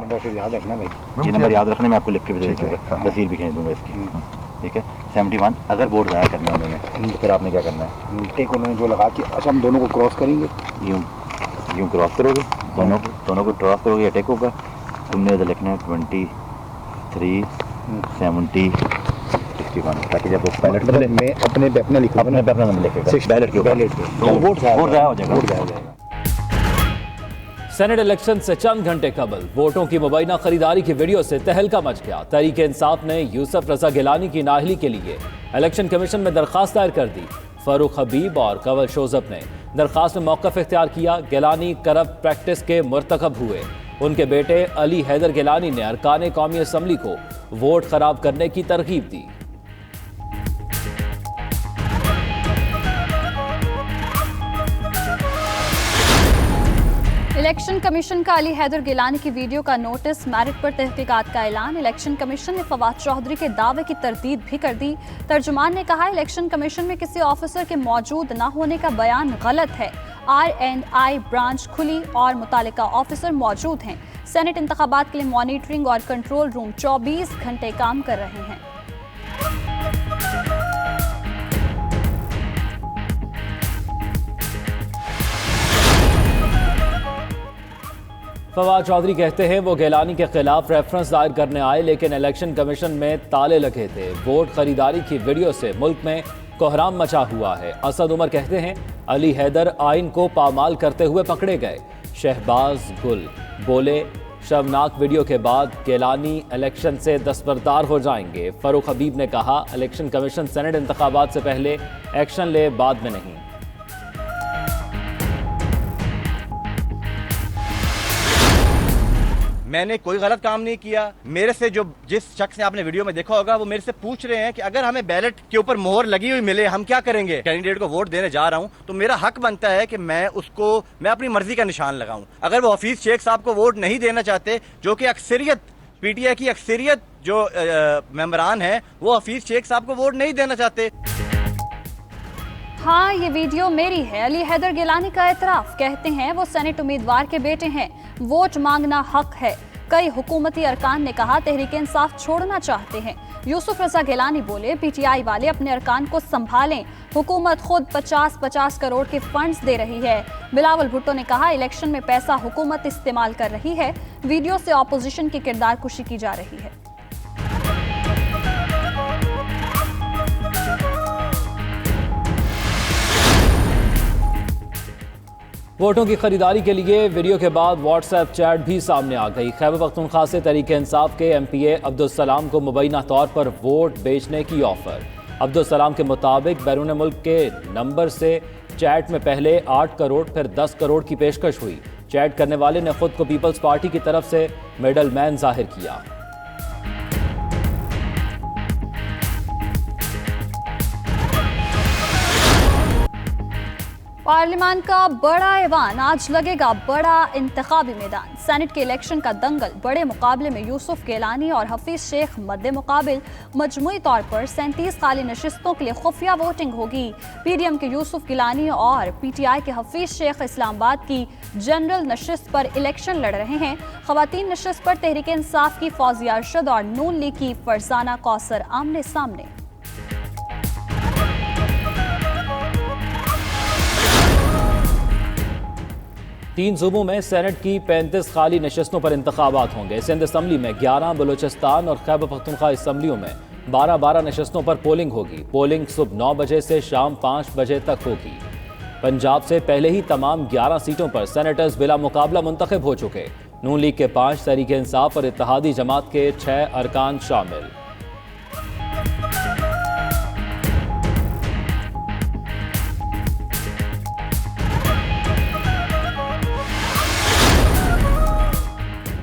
Number फिर याद रखना भाई, ये नंबर याद रखने में आपको लिख के भी दूँगा, तस्वीर भी खींच दूँगा इसकी। ठीक है, 71। अगर वोट ज़ाया करना है उन्होंने तो फिर आपने क्या करना है? टेक उन्होंने जो लगा कि अच्छा हम दोनों को क्रॉस करेंगे, यूँ क्रॉस करोगे, दोनों को क्रॉस करोगे या टेक होगा। तुमने इधर लिखना है 23 70 61, ताकि जब वो बैलेट बदले मैं अपने पे अपना लिखूंगा, अपने पे अपना नंबर लिखेगा बैलेट के ऊपर, तो वोट ज़ाया हो जाएगा। सेनेट इलेक्शन से चंद घंटे कबल वोटों की मुबैना खरीदारी की वीडियो से तहलका मच गया। तहरीक इंसाफ ने यूसुफ रजा गिलानी की नाअहली के लिए इलेक्शन कमीशन में दरखास्त दायर कर दी। फारूक हबीब और कंवल शोजब ने दरखास्त में मौक़िफ़ इख्तियार किया। गिलानी करप्ट प्रैक्टिस के मुर्तकब हुए। उनके बेटे अली हैदर गिलानी ने अरकान कौमी असम्बली को वोट खराब करने की तरगीब दी। इलेक्शन कमीशन का अली हैदर गिलानी की वीडियो का नोटिस, मेरिट पर तहकीकात का ऐलान। इलेक्शन कमीशन ने फवाद चौधरी के दावे की तरदीद भी कर दी। तर्जुमान ने कहा, इलेक्शन कमीशन में किसी ऑफिसर के मौजूद न होने का बयान गलत है। R&I ब्रांच खुली और मुतालिका ऑफिसर मौजूद हैं। सेनेट इंतखाबात के लिए मॉनिटरिंग और कंट्रोल रूम 24 घंटे काम कर रहे हैं। फवाद चौधरी कहते हैं वो गिलानी के खिलाफ रेफरेंस दायर करने आए, लेकिन इलेक्शन कमीशन में ताले लगे थे। वोट खरीदारी की वीडियो से मुल्क में कोहराम मचा हुआ है। असद उमर कहते हैं अली हैदर आइन को पामाल करते हुए पकड़े गए। शहबाज गुल बोले, शर्मनाक वीडियो के बाद गिलानी इलेक्शन से दस्तबरदार हो जाएंगे। फारूक हबीब ने कहा, इलेक्शन कमीशन सेनेट इंतखाबात से पहले एक्शन ले, बाद में नहीं। मैंने कोई गलत काम नहीं किया। मेरे से जो जिस शख्स ने आपने वीडियो में देखा होगा वो मेरे से पूछ रहे हैं कि अगर हमें बैलेट के ऊपर मोहर लगी हुई मिले हम क्या करेंगे। कैंडिडेट को वोट देने जा रहा हूं तो मेरा हक बनता है कि मैं अपनी मर्जी का निशान लगाऊं। अगर वो हफीज शेख साहब को वोट नहीं देना चाहते, जो कि अक्सरियत पीटीआई की अक्सरियत जो मेंबरान है वो हफीज शेख साहब को वोट नहीं देना चाहते। हाँ, ये वीडियो मेरी है। अली हैदर गिलानी का एतराफ, कहते हैं वो सेनेट उम्मीदवार के बेटे हैं। वोट मांगना हक है। कई हुकूमती अरकान ने कहा तहरीक इंसाफ छोड़ना चाहते हैं। यूसुफ रजा गिलानी बोले, पीटीआई वाले अपने अरकान को संभालें। हुकूमत खुद 50-50 करोड़ के फंड्स दे रही है। बिलावल भुट्टो ने कहा, इलेक्शन में पैसा हुकूमत इस्तेमाल कर रही है। वीडियो से ऑपोजिशन की किरदार कुशी की जा रही है। वोटों की खरीदारी के लिए वीडियो के बाद व्हाट्सएप चैट भी सामने आ गई। खैबर पख्तूनख्वा से तहरीक इंसाफ के MPA अब्दुल सलाम को मुबैना तौर पर वोट बेचने की ऑफर। अब्दुल सलाम के मुताबिक बैरून मुल्क के नंबर से चैट में पहले 8 करोड़ फिर 10 करोड़ की पेशकश हुई। चैट करने वाले ने खुद को पीपल्स पार्टी की तरफ से मिडल मैन जाहिर किया। पार्लियामान का बड़ा ऐवान, आज लगेगा बड़ा इंतखाबी मैदान। सेनेट के इलेक्शन का दंगल, बड़े मुकाबले में यूसुफ गिलानी और हफीज शेख मद्दे मुकाबिल। मजमूई तौर पर 37 खाली नशिस्तों के लिए खुफिया वोटिंग होगी। PDM के यूसुफ गिलानी और PTI के हफीज शेख इस्लामाबाद की जनरल नशिस्त पर इलेक्शन लड़ रहे हैं। खवातीन नशिस्त पर तहरीक इंसाफ की फौजिया अरशद और नून लीग की फरजाना कौसर आमने सामने। तीन सूबों में सेनेट की 35 खाली नशस्तों पर इंतखाबात होंगे। सिंध असम्बली में 11, बलूचिस्तान और खैबर पख्तूनख्वा असम्बलियों में 12-12 नशस्तों पर पोलिंग होगी। पोलिंग सुबह 9 बजे से शाम 5 बजे तक होगी। पंजाब से पहले ही तमाम 11 सीटों पर सेनेटर्स बिला मुकाबला मुंतखब हो चुके। नून लीग के 5, तहरीक इंसाफ और इत्तेहादी जमात के 6 अरकान शामिल।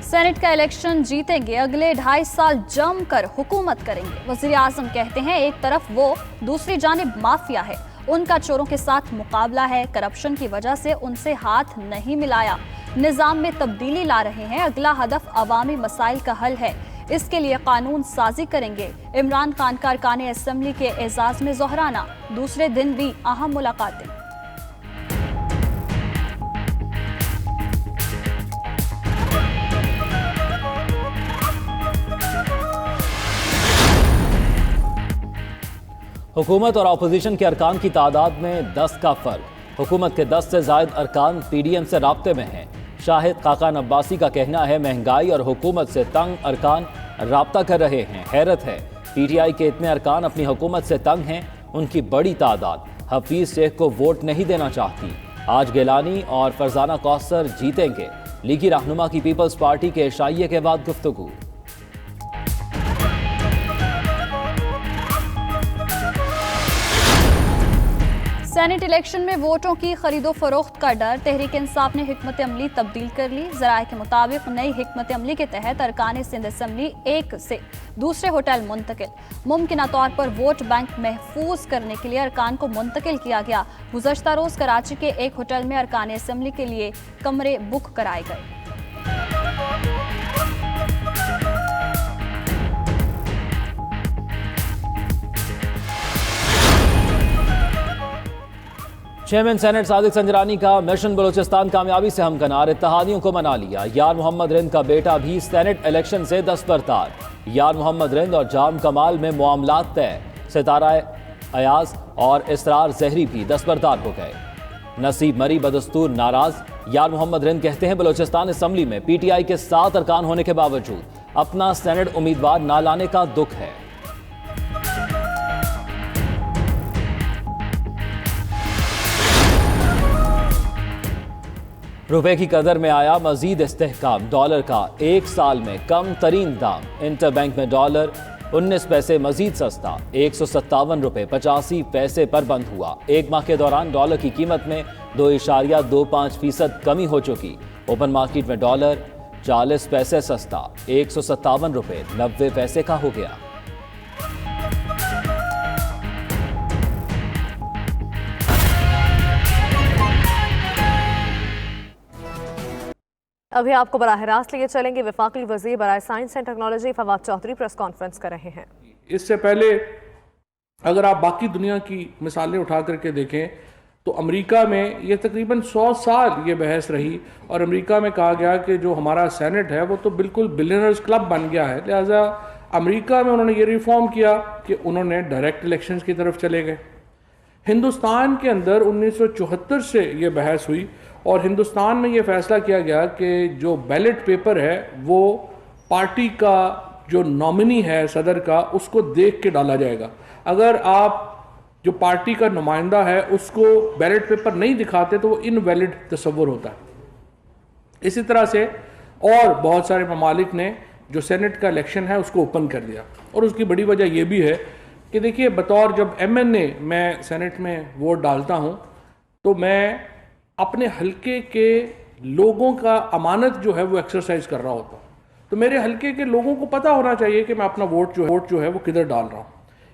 सेनेट का इलेक्शन जीतेंगे, अगले 2.5 साल जमकर हुकूमत करेंगे। वजीर आजम कहते हैं एक तरफ वो, दूसरी जानिब माफिया है। उनका चोरों के साथ मुकाबला है। करप्शन की वजह से उनसे हाथ नहीं मिलाया। निजाम में तब्दीली ला रहे हैं। अगला हदफ अवामी मसाइल का हल है। इसके लिए कानून साजी करेंगे। इमरान खान का अरकान असम्बली के एजाज में जोहराना। दूसरे दिन भी अहम मुलाकातें। हुकूमत और अपोजिशन के अरकान की तादाद में 10 का फर्क। हुकूमत के 10 से जायद अरकान PDM से राब्ते में हैं। शाहिद खाकान अब्बासी का कहना है महंगाई और हुकूमत से तंग अरकान राब्ता कर रहे हैं। हैरत है PTI के इतने अरकान अपनी हुकूमत से तंग हैं। उनकी बड़ी तादाद हफीज शेख को वोट नहीं देना चाहती। आज गिलानी और फरजाना कौसर जीतेंगे। लीगी रहनुमा की पीपल्स पार्टी के इशाइये के बाद गुफ्तगू। सेनेट इलेक्शन में वोटों की खरीदो फरोख्त का डर। तहरीक इंसाफ ने हिकमत अमली तब्दील कर ली। ज़राए के मुताबिक नई हिकमत अमली के तहत अरकान सिंध असम्बली एक से दूसरे होटल मुंतकिल। मुमकिन तौर पर वोट बैंक महफूज करने के लिए अरकान को मुंतकिल किया गया। गुज़श्ता रोज़ कराची के एक होटल में अरकान असम्बली के लिए कमरे बुक कराए गए। चेयरमैन सेनेट सादिक संजरानी का मिशन बलूचिस्तान कामयाबी से हमकनार। इत्तेहादियों को मना लिया। यार मोहम्मद रिंद का बेटा भी सेनेट इलेक्शन से दस्तबरदार। यार मोहम्मद रिंद और जाम कमाल में मामलात तय। सितारा अयाज और इसरार जहरी भी दस्तबरदार हो गए। नसीब मरी बदस्तूर नाराज। यार मोहम्मद रिंद कहते हैं बलूचिस्तान असम्बली में PTI के 7 अरकान होने के बावजूद अपना सेनेट उम्मीदवार ना लाने का दुख है। रुपए की कदर में आया मजीद इस्तेहकाम। डॉलर का एक साल में कम तरीन दाम। इंटरबैंक में डॉलर 19 पैसे मजीद सस्ता 157 रुपए 85 पैसे पर बंद हुआ। एक माह के दौरान डॉलर की कीमत में 2.25% कमी हो चुकी। ओपन मार्केट में डॉलर 40 पैसे सस्ता 157 रुपए 90 पैसे का हो गया। अभी आपको बराह रास्त लिए चलेंगे। वफाकी वज़ीर बराए science and technology Fawad Chaudhry press conference कर रहे हैं। इससे पहले अगर आप बाकी दुनिया की मिसालें उठा करके देखें तो अमेरिका में ये तकरीबन 100 साल ये बहस रही और अमेरिका में कहा गया कि जो हमारा सेनेट है वो तो बिल्कुल बिलियनर्स क्लब बन गया है। लिहाजा अमेरिका में उन्होंने ये रिफॉर्म किया कि उन्होंने डायरेक्ट इलेक्शंस की तरफ चले गए। हिंदुस्तान के अंदर 1974 से ये बहस हुई और हिंदुस्तान में ये फैसला किया गया कि जो बैलेट पेपर है वो पार्टी का जो नॉमिनी है सदर का उसको देख के डाला जाएगा। अगर आप जो पार्टी का नुमाइंदा है उसको बैलेट पेपर नहीं दिखाते तो वो इनवैलिड तस्वर होता है। इसी तरह से और बहुत सारे ममालिक ने जो सेनेट का इलेक्शन है उसको ओपन कर दिया और उसकी बड़ी वजह यह भी है कि देखिए बतौर जब MNA मैं सेनेट में वोट डालता हूँ तो मैं अपने हलके के लोगों का अमानत जो है वो एक्सरसाइज कर रहा होता हूँ। तो मेरे हलके के लोगों को पता होना चाहिए कि मैं अपना वोट जो है वो किधर डाल रहा हूँ।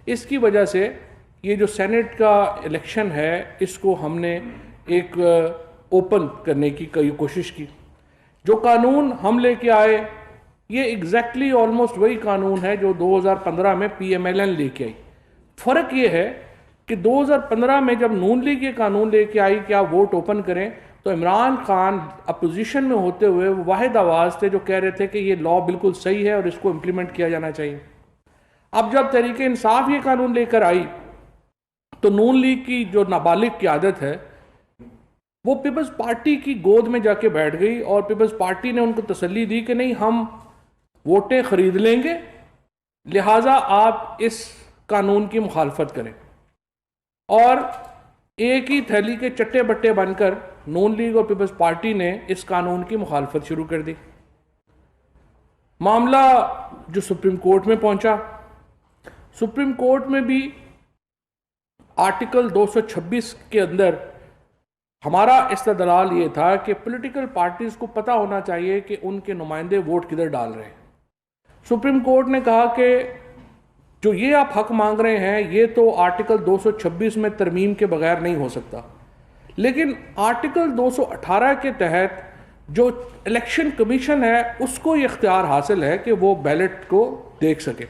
इसकी वजह से ये जो सेनेट का इलेक्शन है इसको हमने एक ओपन करने की कोशिश की। जो कानून हम लेके आए ये एग्जैक्टली ऑलमोस्ट वही कानून है जो 2015 में PMLN लेके आई। फ़र्क ये है कि 2015 में जब नून लीग ये कानून लेके आई कि आप वोट ओपन करें तो इमरान खान अपोजिशन में होते हुए वाहिद आवाज़ थे जो कह रहे थे कि ये लॉ बिल्कुल सही है और इसको इम्प्लीमेंट किया जाना चाहिए। अब जब तहरीक इंसाफ ये कानून लेकर आई तो नून लीग की जो नाबालिग की आदत है वो पीपल्स पार्टी की गोद में जाके बैठ गई और पीपल्स पार्टी ने उनको तसल्ली दी कि नहीं हम वोटें खरीद लेंगे, लिहाजा आप इस कानून की मुखालफत करें। और एक ही थैली के चट्टे बट्टे बनकर नून लीग और पीपल्स पार्टी ने इस कानून की मुखालफत शुरू कर दी। मामला जो सुप्रीम कोर्ट में पहुंचा, सुप्रीम कोर्ट में भी आर्टिकल 226 के अंदर हमारा इस्तदलाल ये था कि पॉलिटिकल पार्टीज को पता होना चाहिए कि उनके नुमाइंदे वोट किधर डाल रहे हैं। सुप्रीम कोर्ट ने कहा कि जो ये आप हक मांग रहे हैं ये तो आर्टिकल 226 में तरमीम के बगैर नहीं हो सकता, लेकिन आर्टिकल 218 के तहत जो इलेक्शन कमीशन है उसको ये इख्तियार हासिल है कि वो बैलेट को देख सके।